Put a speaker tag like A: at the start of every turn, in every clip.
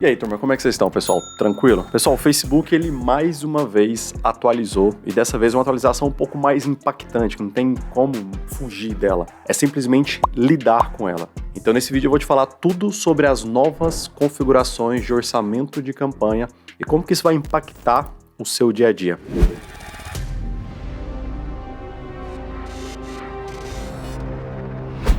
A: E aí, turma, como é que vocês estão, pessoal? Tranquilo? Pessoal, o Facebook, ele mais uma vez atualizou, e dessa vez uma atualização um pouco mais impactante, que não tem como fugir dela. É simplesmente lidar com ela. Então, nesse vídeo eu vou te falar tudo sobre as novas configurações de orçamento de campanha e como que isso vai impactar o seu dia a dia.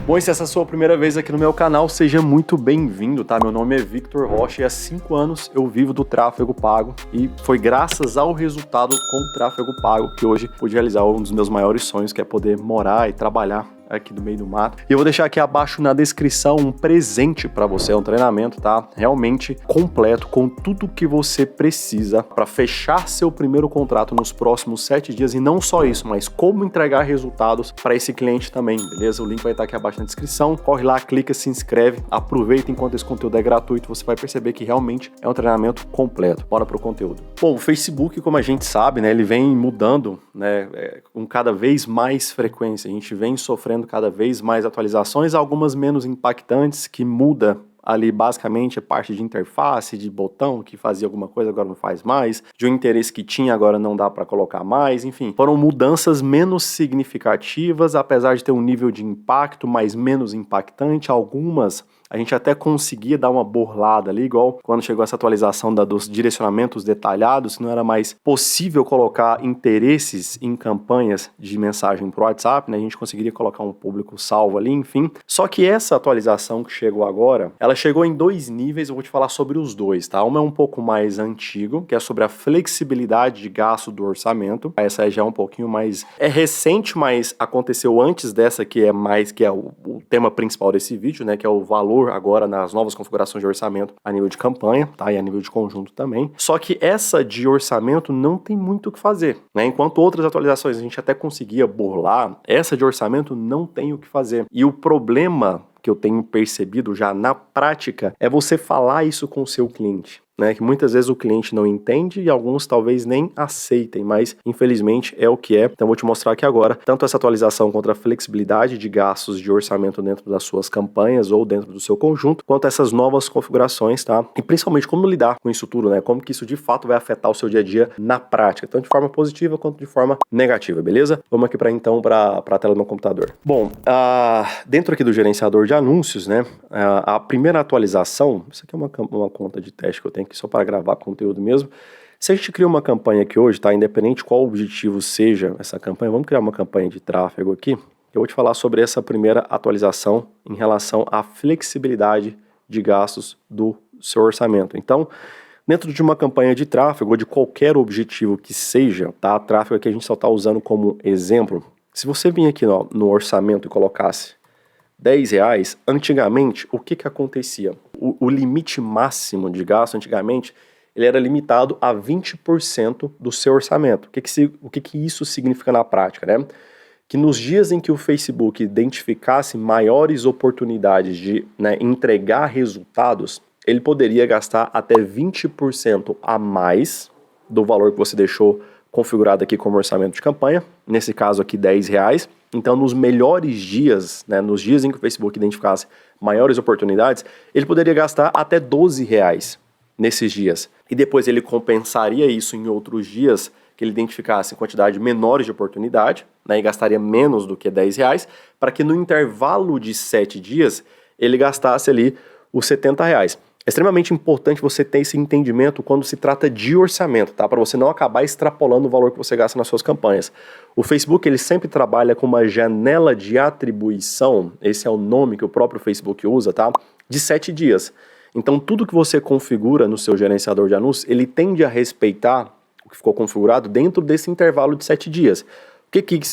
A: Bom, e se essa é a sua primeira vez aqui no meu canal, seja muito bem-vindo, tá? Meu nome é Victor Rocha e há 5 anos eu vivo do tráfego pago e foi graças ao resultado com o tráfego pago que hoje pude realizar um dos meus maiores sonhos, que é poder morar e trabalhar aqui no meio do mato. E eu vou deixar aqui abaixo na descrição um presente para você, um treinamento, tá? Realmente completo, com tudo que você precisa para fechar seu primeiro contrato nos próximos 7 dias. E não só isso, mas como entregar resultados para esse cliente também, beleza? O link vai estar aqui abaixo na descrição. Corre lá, clica, se inscreve, aproveita enquanto esse conteúdo é gratuito. Você vai perceber que realmente é um treinamento completo. Bora pro conteúdo. Bom, o Facebook, como a gente sabe, né, ele vem mudando, né, com cada vez mais frequência. A gente vem sofrendo cada vez mais atualizações, algumas menos impactantes, que muda ali basicamente a parte de interface, de botão, que fazia alguma coisa, agora não faz mais, de um interesse que tinha, agora não dá para colocar mais, enfim. Foram mudanças menos significativas, apesar de ter um nível de impacto, mas menos impactante. Algumas a gente até conseguia dar uma burlada ali, igual quando chegou essa atualização dos direcionamentos detalhados, que não era mais possível colocar interesses em campanhas de mensagem pro WhatsApp, né? A gente conseguiria colocar um público salvo ali, enfim. Só que essa atualização que chegou agora, ela chegou em 2 níveis, eu vou te falar sobre os dois, tá? Uma é um pouco mais antigo, que é sobre a flexibilidade de gasto do orçamento. Essa já é um pouquinho mais... é recente, mas aconteceu antes dessa, que é o tema principal desse vídeo, né? Que é o valor agora nas novas configurações de orçamento a nível de campanha, tá? E a nível de conjunto também. Só que essa de orçamento não tem muito o que fazer, né? Enquanto outras atualizações a gente até conseguia burlar, essa de orçamento não tem o que fazer. E o problema que eu tenho percebido já na prática é você falar isso com o seu cliente, né? Que muitas vezes o cliente não entende e alguns talvez nem aceitem, mas infelizmente é o que é. Então vou te mostrar aqui agora tanto essa atualização contra a flexibilidade de gastos de orçamento dentro das suas campanhas ou dentro do seu conjunto, quanto essas novas configurações, tá? E principalmente como lidar com isso tudo, né? Como que isso de fato vai afetar o seu dia a dia na prática, tanto de forma positiva quanto de forma negativa, beleza? Vamos aqui para a tela do meu computador. Bom, dentro aqui do gerenciador de anúncios, né? A primeira atualização, isso aqui é uma conta de teste que eu tenho aqui só para gravar conteúdo mesmo. Se a gente cria uma campanha aqui hoje, tá? Independente qual objetivo seja essa campanha, vamos criar uma campanha de tráfego aqui. Eu vou te falar sobre essa primeira atualização em relação à flexibilidade de gastos do seu orçamento. Então, dentro de uma campanha de tráfego ou de qualquer objetivo que seja, tá? Tráfego aqui a gente só está usando como exemplo. Se você vir aqui no orçamento e colocasse R$10, antigamente, o que acontecia? O limite máximo de gasto, antigamente, ele era limitado a 20% do seu orçamento. O que isso significa na prática, né? Que nos dias em que o Facebook identificasse maiores oportunidades de, né, entregar resultados, ele poderia gastar até 20% a mais do valor que você deixou configurado aqui como orçamento de campanha, nesse caso aqui R$10. Então, nos melhores dias, né, nos dias em que o Facebook identificasse maiores oportunidades, ele poderia gastar até R$12 nesses dias. E depois ele compensaria isso em outros dias que ele identificasse quantidade menores de oportunidade, né, e gastaria menos do que R$10, para que no intervalo de 7 dias ele gastasse ali os R$70. É extremamente importante você ter esse entendimento quando se trata de orçamento, tá? Para você não acabar extrapolando o valor que você gasta nas suas campanhas. O Facebook, ele sempre trabalha com uma janela de atribuição, esse é o nome que o próprio Facebook usa, tá? De 7 dias. Então, tudo que você configura no seu gerenciador de anúncios, ele tende a respeitar o que ficou configurado dentro desse intervalo de 7 dias.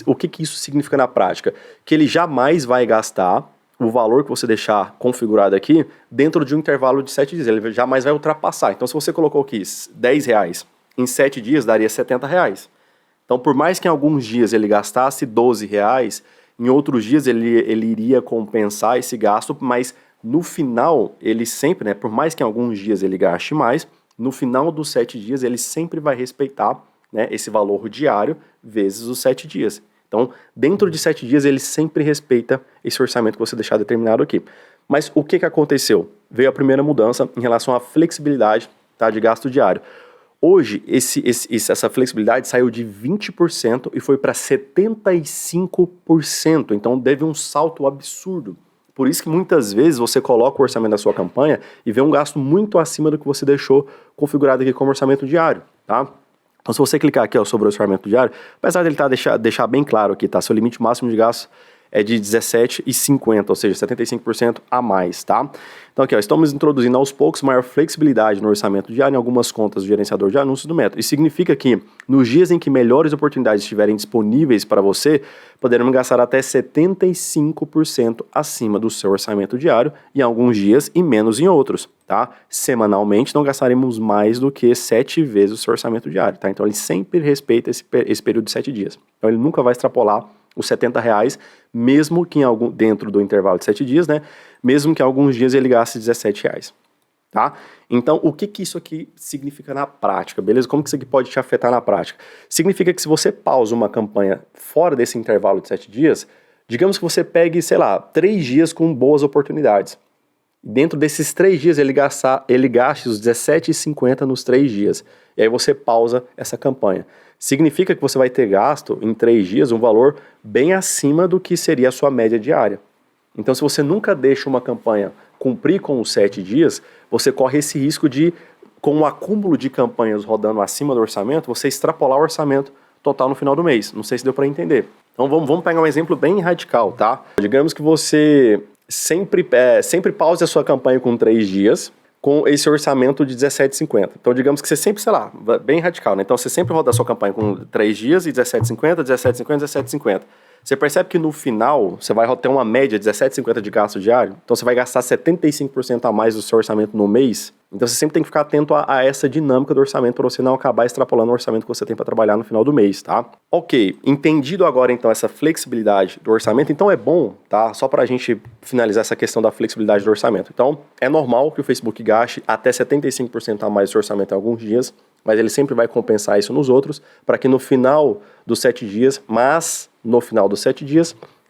A: O que isso significa na prática? Que ele jamais vai gastar o valor que você deixar configurado aqui dentro de um intervalo de 7 dias, ele jamais vai ultrapassar. Então, se você colocou aqui R$10, em 7 dias daria R$70. Então, por mais que em alguns dias ele gastasse R$12, em outros dias ele iria compensar esse gasto, mas no final, ele sempre, né, por mais que em alguns dias ele gaste mais, no final dos 7 dias ele sempre vai respeitar, né, esse valor diário vezes os 7 dias. Então, dentro de 7 dias, ele sempre respeita esse orçamento que você deixar determinado aqui. Mas o que aconteceu? Veio a primeira mudança em relação à flexibilidade, tá, de gasto diário. Hoje, essa flexibilidade saiu de 20% e foi para 75%. Então, teve um salto absurdo. Por isso que muitas vezes você coloca o orçamento da sua campanha e vê um gasto muito acima do que você deixou configurado aqui como orçamento diário, tá? Então, se você clicar aqui, ó, sobre o orçamento diário, apesar dele deixar bem claro aqui, tá? Seu limite máximo de gasto é de 17,50, ou seja, 75% a mais, tá? Então aqui, ó, estamos introduzindo aos poucos maior flexibilidade no orçamento diário em algumas contas do gerenciador de anúncios do método. Isso significa que nos dias em que melhores oportunidades estiverem disponíveis para você, poderemos gastar até 75% acima do seu orçamento diário em alguns dias e menos em outros, tá? Semanalmente não gastaremos mais do que 7 vezes o seu orçamento diário, tá? Então ele sempre respeita esse período de 7 dias. Então ele nunca vai extrapolar os R$70, mesmo que dentro do intervalo de 7 dias, né? Mesmo que alguns dias ele gaste R$17, tá? Então, o que isso aqui significa na prática, beleza? Como que isso aqui pode te afetar na prática? Significa que se você pausa uma campanha fora desse intervalo de 7 dias, digamos que você pegue, sei lá, 3 dias com boas oportunidades. Dentro desses 3 dias ele gaste os R$17,50 nos 3 dias. E aí você pausa essa campanha. Significa que você vai ter gasto em 3 dias um valor bem acima do que seria a sua média diária. Então, se você nunca deixa uma campanha cumprir com os 7 dias, você corre esse risco de, com um acúmulo de campanhas rodando acima do orçamento, você extrapolar o orçamento total no final do mês. Não sei se deu para entender. Então, vamos pegar um exemplo bem radical, tá? Digamos que você sempre pause a sua campanha com 3 dias, com esse orçamento de R$17,50. Então, digamos que você sempre, sei lá, bem radical, né? Então, você sempre roda a sua campanha com 3 dias e R$17,50, R$17,50, R$17,50. Você percebe que no final, você vai ter uma média de R$17,50 de gasto diário, então você vai gastar 75% a mais do seu orçamento no mês. Então, você sempre tem que ficar atento a essa dinâmica do orçamento para você não acabar extrapolando o orçamento que você tem para trabalhar no final do mês, tá? Ok, entendido agora, então, essa flexibilidade do orçamento, então é bom, tá? Só para a gente finalizar essa questão da flexibilidade do orçamento. Então, é normal que o Facebook gaste até 75% a mais do seu orçamento em alguns dias, mas ele sempre vai compensar isso nos outros, para que no final dos 7 dias,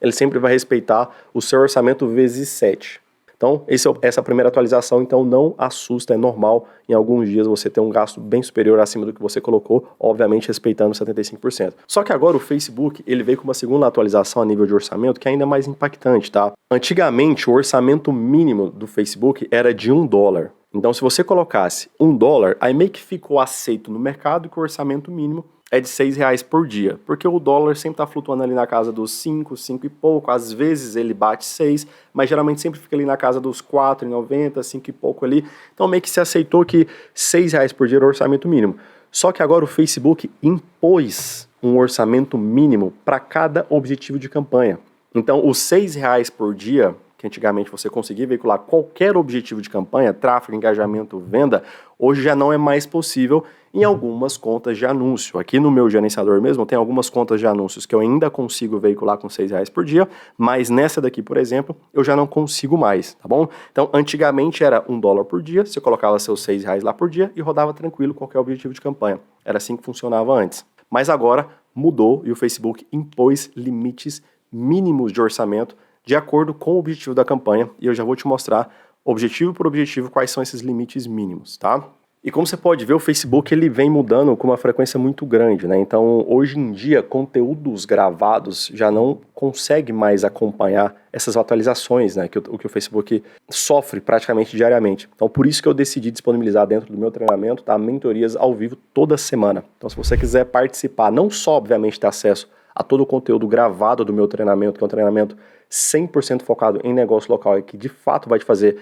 A: ele sempre vai respeitar o seu orçamento vezes 7. Então, essa primeira atualização, então, não assusta, é normal em alguns dias você ter um gasto bem superior acima do que você colocou, obviamente respeitando 75%. Só que agora o Facebook, ele veio com uma segunda atualização a nível de orçamento que é ainda mais impactante, tá? Antigamente, o orçamento mínimo do Facebook era de $1. Então, se você colocasse $1, aí meio que ficou aceito no mercado que o orçamento mínimo é de R$6 por dia, porque o dólar sempre está flutuando ali na casa dos 5 e pouco, às vezes ele bate 6, mas geralmente sempre fica ali na casa dos 4,90, 5 e pouco ali, então meio que se aceitou que R$6 por dia era o orçamento mínimo. Só que agora o Facebook impôs um orçamento mínimo para cada objetivo de campanha. Então os R$6 por dia, que antigamente você conseguia veicular qualquer objetivo de campanha, tráfego, engajamento, venda, hoje já não é mais possível em algumas contas de anúncio. Aqui no meu gerenciador mesmo tem algumas contas de anúncios que eu ainda consigo veicular com R$6 por dia, mas nessa daqui, por exemplo, eu já não consigo mais, tá bom? Então, antigamente era $1 por dia, você colocava seus R$6 lá por dia e rodava tranquilo qualquer objetivo de campanha. Era assim que funcionava antes. Mas agora mudou e o Facebook impôs limites mínimos de orçamento de acordo com o objetivo da campanha, e eu já vou te mostrar, objetivo por objetivo, quais são esses limites mínimos, tá? E como você pode ver, o Facebook ele vem mudando com uma frequência muito grande, né? Então, hoje em dia, conteúdos gravados já não consegue mais acompanhar essas atualizações, né? Que o Facebook sofre praticamente diariamente. Então, por isso que eu decidi disponibilizar dentro do meu treinamento, tá? Mentorias ao vivo toda semana. Então, se você quiser participar, não só, obviamente, ter acesso a todo o conteúdo gravado do meu treinamento, que é um treinamento 100% focado em negócio local e que de fato vai te fazer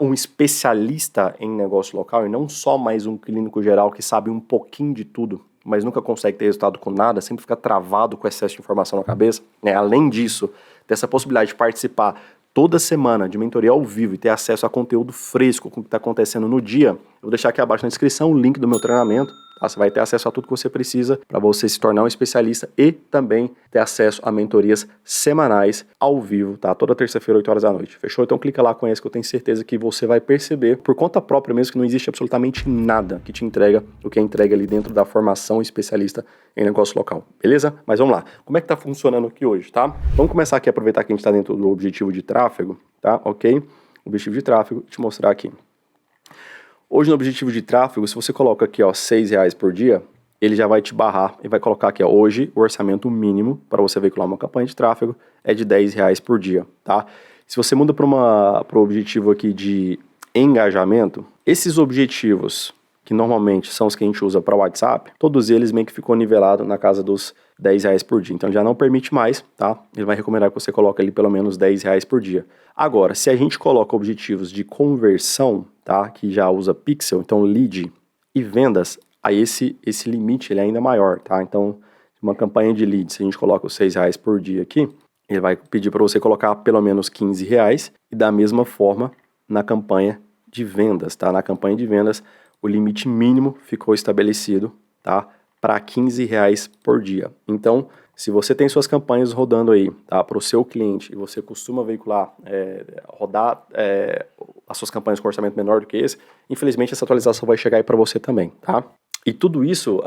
A: um especialista em negócio local e não só mais um clínico geral que sabe um pouquinho de tudo, mas nunca consegue ter resultado com nada, sempre fica travado com excesso de informação na cabeça, né? Além disso, dessa possibilidade de participar toda semana de mentoria ao vivo e ter acesso a conteúdo fresco com o que está acontecendo no dia, eu vou deixar aqui abaixo na descrição o link do meu treinamento. Você vai ter acesso a tudo que você precisa para você se tornar um especialista e também ter acesso a mentorias semanais ao vivo, tá? Toda terça-feira, 8 horas da noite. Fechou? Então clica lá, conhece que eu tenho certeza que você vai perceber por conta própria mesmo que não existe absolutamente nada que te entrega o que é entregue ali dentro da formação especialista em negócio local. Beleza? Mas vamos lá. Como é que tá funcionando aqui hoje, tá? Vamos começar aqui a aproveitar que a gente está dentro do objetivo de tráfego, tá? Ok? objetivo de tráfego, te mostrar aqui. Hoje no objetivo de tráfego, se você coloca aqui, ó, R$6 por dia, ele já vai te barrar e vai colocar aqui, ó, hoje o orçamento mínimo para você veicular uma campanha de tráfego é de R$10 por dia, tá? Se você muda para o objetivo aqui de engajamento, esses objetivos, que normalmente são os que a gente usa para o WhatsApp, todos eles meio que ficou nivelado na casa dos R$10 por dia. Então já não permite mais, tá? Ele vai recomendar que você coloque ali pelo menos R$10 por dia. Agora, se a gente coloca objetivos de conversão, tá? Que já usa pixel, então lead e vendas, aí esse limite ele é ainda maior, tá? Então, uma campanha de lead, se a gente coloca os R$6 por dia aqui, ele vai pedir para você colocar pelo menos R$15 e da mesma forma na campanha de vendas, tá? Na campanha de vendas, o limite mínimo ficou estabelecido, tá? Para R$15 por dia. Então, se você tem suas campanhas rodando aí, tá? Para o seu cliente e você costuma veicular, rodar as suas campanhas com orçamento menor do que esse, infelizmente essa atualização vai chegar aí para você também, tá? E tudo isso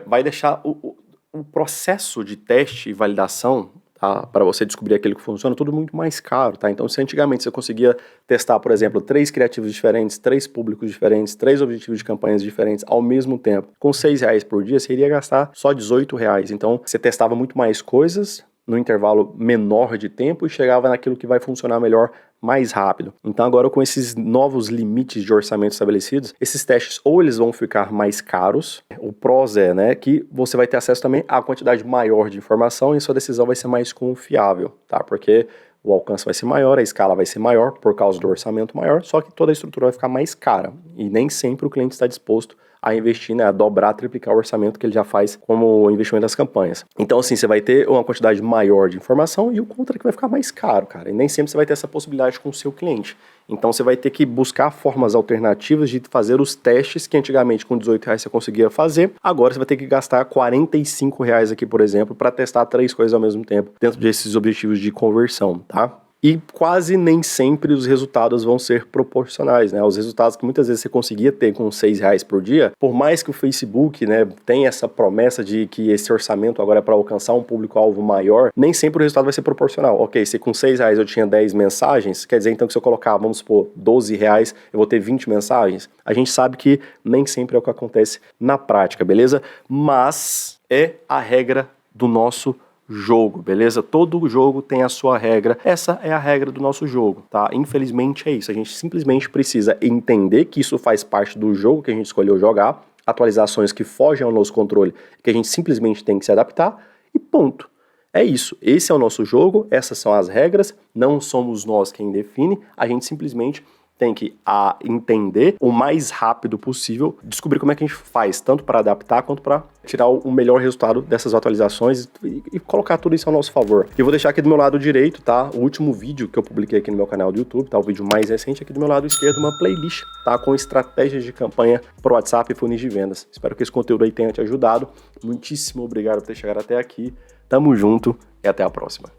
A: vai deixar o processo de teste e validação, tá, para você descobrir aquilo que funciona, tudo muito mais caro, tá? Então, se antigamente você conseguia testar, por exemplo, 3 criativos diferentes, 3 públicos diferentes, 3 objetivos de campanhas diferentes ao mesmo tempo, com R$6 por dia, você iria gastar só R$18. Então, você testava muito mais coisas no intervalo menor de tempo e chegava naquilo que vai funcionar melhor mais rápido. Então agora com esses novos limites de orçamento estabelecidos, esses testes ou eles vão ficar mais caros, o prós é, né, que você vai ter acesso também a quantidade maior de informação e sua decisão vai ser mais confiável, tá? Porque o alcance vai ser maior, a escala vai ser maior por causa do orçamento maior, só que toda a estrutura vai ficar mais cara e nem sempre o cliente está disposto a investir, né, a dobrar, triplicar o orçamento que ele já faz como investimento nas campanhas. Então, assim, você vai ter uma quantidade maior de informação e o contra que vai ficar mais caro, cara. E nem sempre você vai ter essa possibilidade com o seu cliente. Então, você vai ter que buscar formas alternativas de fazer os testes que antigamente com R$18 você conseguia fazer. Agora, você vai ter que gastar R$45 aqui, por exemplo, para testar 3 coisas ao mesmo tempo dentro desses objetivos de conversão, tá? E quase nem sempre os resultados vão ser proporcionais, né? Os resultados que muitas vezes você conseguia ter com R$6 por dia, por mais que o Facebook, né, tenha essa promessa de que esse orçamento agora é para alcançar um público-alvo maior, nem sempre o resultado vai ser proporcional. Ok, se com R$6 eu tinha 10 mensagens, quer dizer então que se eu colocar, vamos supor, R$12, eu vou ter 20 mensagens? A gente sabe que nem sempre é o que acontece na prática, beleza? Mas é a regra do nosso jogo, beleza? Todo jogo tem a sua regra. Essa é a regra do nosso jogo, tá? Infelizmente é isso. A gente simplesmente precisa entender que isso faz parte do jogo que a gente escolheu jogar, atualizações que fogem ao nosso controle, que a gente simplesmente tem que se adaptar e ponto. É isso. Esse é o nosso jogo, essas são as regras, não somos nós quem define, a gente simplesmente tem que entender o mais rápido possível, descobrir como é que a gente faz, tanto para adaptar quanto para tirar o melhor resultado dessas atualizações e colocar tudo isso ao nosso favor. Eu vou deixar aqui do meu lado direito, tá? O último vídeo que eu publiquei aqui no meu canal do YouTube, tá? O vídeo mais recente aqui do meu lado esquerdo, uma playlist, tá? Com estratégias de campanha para o WhatsApp e funis de vendas. Espero que esse conteúdo aí tenha te ajudado. Muitíssimo obrigado por ter chegado até aqui. Tamo junto e até a próxima.